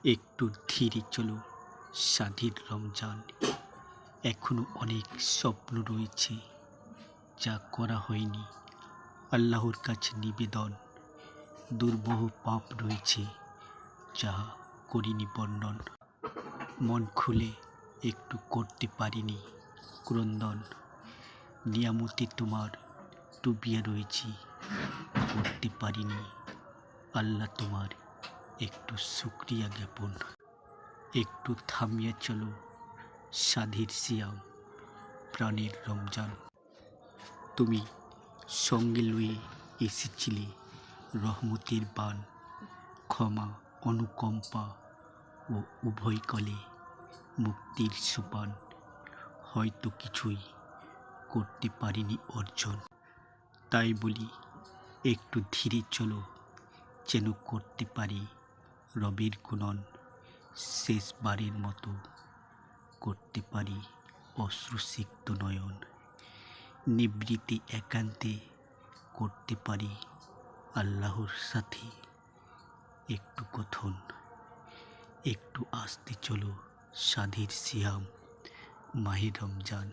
একটু ধীরে চলো, স্বাধীন রমজান। এখনো অনেক স্বপ্ন রয়েছে যা করা হয়নি। আল্লাহর কাছে নিবেদন। দুর্বহ পাপ রয়েছে যা করিনি বর্ণন। মন খুলে একটু করতে পারিনি ক্রন্দন। নিয়ামতে তোমার ডুবিয়ে রয়েছি, করতে পারিনি। আল্লাহ তোমার একটু শুকরিয়া জ্ঞাপন। একটু থামিয়ে চলো, স্বাধীর সিয়াম, প্রাণের রমজান। তুমি সঙ্গে লয়ে এসেছিলে রহমতের বান, ক্ষমা, অনুকম্পা ও উভয় কলে মুক্তির সোপান। হয়তো কিছুই করতে পারিনি অর্জন, তাই বলি একটু ধীরে চলো, যেন করতে পারি রবের গুণন। শেষবারের মতো করতে পারি অশ্রুসিক্ত নয়ন। নিবৃত্তি একান্তে করতে পারি আল্লাহর সাথে একটু কথন। একটু আসতে চলো, স্বাধীর সিয়াম, মাহে রমজান।